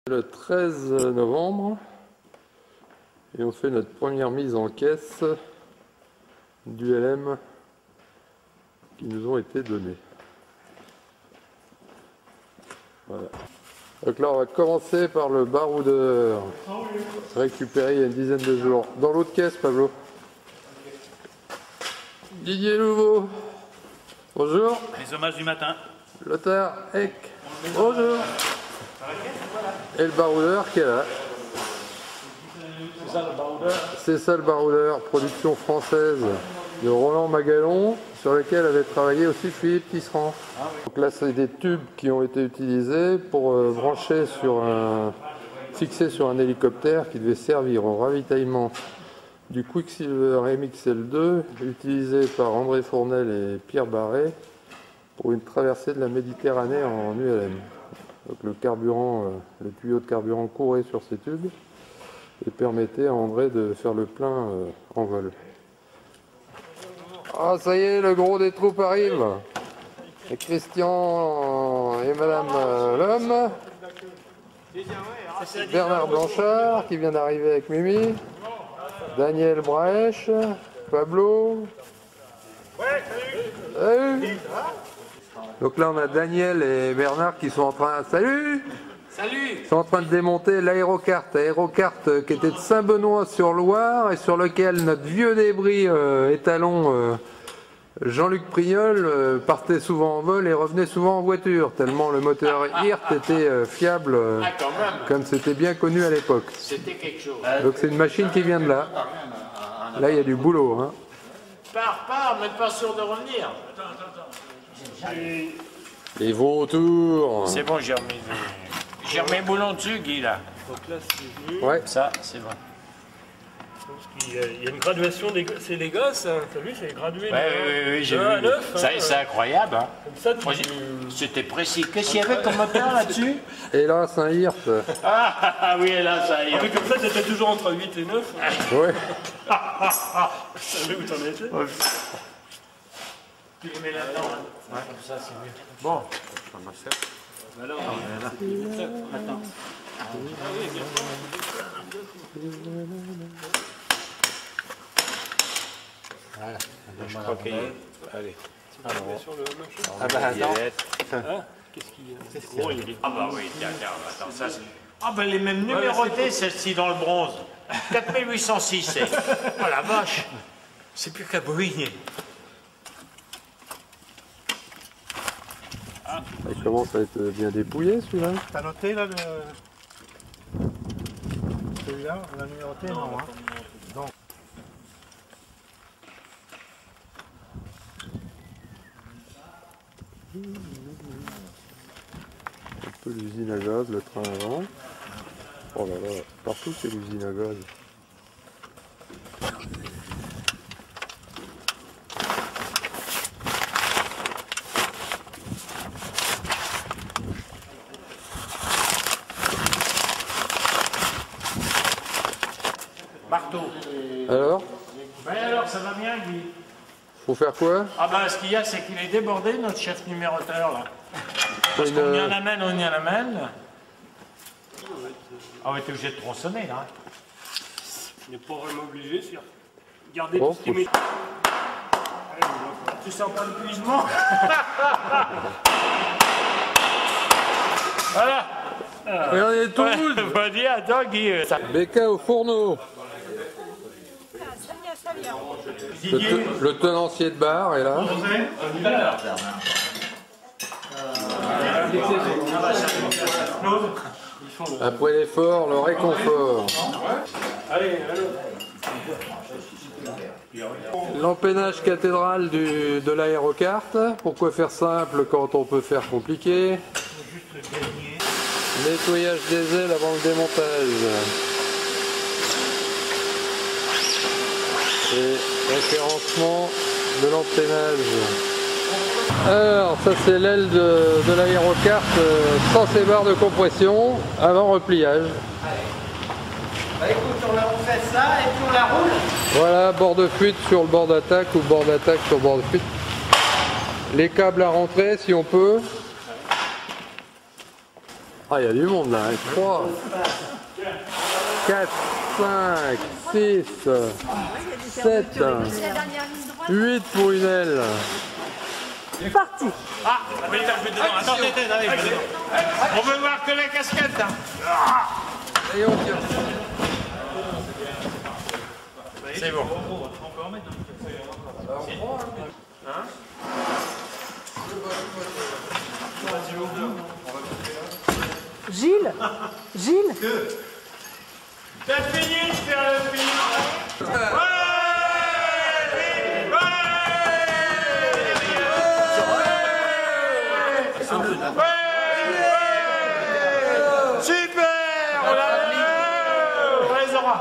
Le 13 novembre et on fait notre première mise en caisse du LM qui nous ont été donnés. Voilà. Donc là on va commencer par le baroudeur récupéré il y a une dizaine de jours. Dans l'autre caisse, Pablo. Didier Louveau. Bonjour. Les hommages du matin. Lothar Eck. Bonjour. Et le baroudeur qui est là. C'est ça le baroudeur. C'est ça le baroudeur, production française de Roland Magalon, sur lequel avait travaillé aussi Philippe Tisserand. Ah, oui. Donc là c'est des tubes qui ont été utilisés pour brancher sur fixer sur un hélicoptère qui devait servir au ravitaillement du Quicksilver MXL2 utilisé par André Fournel et Pierre Barret pour une traversée de la Méditerranée en ULM. Donc le carburant, le tuyau de carburant courait sur ces tubes et permettait à André de faire le plein en vol. Ah ça y est, le gros des troupes arrive. Et Christian et Madame Lhomme. Bernard Blanchard qui vient d'arriver avec Mimi. Daniel Braèche. Pablo. Salut. Donc là on a Daniel et Bernard qui sont en train... Salut! Salut! Ils sont en train de démonter l'aérocarte. Aérocarte qui était de Saint-Benoît-sur-Loire et sur lequel notre vieux débris étalon Jean-Luc Priol partait souvent en vol et revenait souvent en voiture, tellement le moteur IRT était fiable, comme c'était bien connu à l'époque. C'était quelque chose. Donc c'est une machine qui vient de là. Là il y a du boulot. Hein. Pars, mais pas sûr de revenir. Les vautours. C'est bon, j'ai remis boulon dessus, Guy, là. Donc là, c'est mieux. Ouais. Ça, c'est bon. Il y a une graduation, c'est les gosses, hein. T'as vu, c'est gradué Oui, j'ai vu. à 9. C'est incroyable. Hein. Comme ça, Moi, c'était précis. Qu'est-ce qu'il y avait comme moteur là-dessus? Et là c'est un IRT. Ah oui, là, ça y un est. truc comme ça, c'était toujours entre 8 et 9. Ouais. Tu savais où t'en étais? Tu les mets là-dedans. Hein. Ouais, comme ça, c'est mieux. Bon. Alors, attends. Voilà. Je crois qu'il est... Allez. Ah bah attends. qu'est-ce qu'il y a? Oh, il est... Ah bah oui, tiens, attends, ça c'est... Ah bah les mêmes numérotées, celle-ci dans le bronze. 4806, c'est... Oh la vache. C'est plus qu'à bouiner. Il commence à être bien dépouillé celui-là. T'as noté là celui-là, la numéroté? Non, hein. Donc. Un peu l'usine à gaz, le train avant. Oh là là, partout c'est l'usine à gaz. Marteau. Alors, Ben alors, ça va bien, Guy? faut faire quoi? Ah ben ce qu'il y a, c'est qu'il est débordé, notre chef numéroteur, là. Parce Une, qu'on y en amène, on y en amène. Ah ouais, t'es obligé de tronçonner, là. On n'est pas vraiment obligé, c'est garder Bon, tout ce qui est... Tu sens pas l'épuisement? Voilà. Regardez tout le monde. On va dire, attends, Guy. Becca au fourneau. Le tenancier de bar est là. Après l'effort, le réconfort. L'empennage cathédrale de l'aérocarte. Pourquoi faire simple quand on peut faire compliqué? Nettoyage des ailes avant le démontage. Et référencement de l'empennage. Alors ça c'est l'aile de l'aérocarte sans ses barres de compression avant repliage. Bah écoute, on fait ça et puis on la roule. Voilà, bord de fuite sur le bord d'attaque ou bord d'attaque sur bord de fuite. Les câbles à rentrer si on peut. Ah, il y a du monde là. 3, 4, 5, 6, 7, 8 pour une aile. Parti. Ah, oui, attendez, on veut voir que la casquette. Hein. Et on tire. C'est bon. Gilles. Gilles. T'as fini de faire le film. Super. On les aura.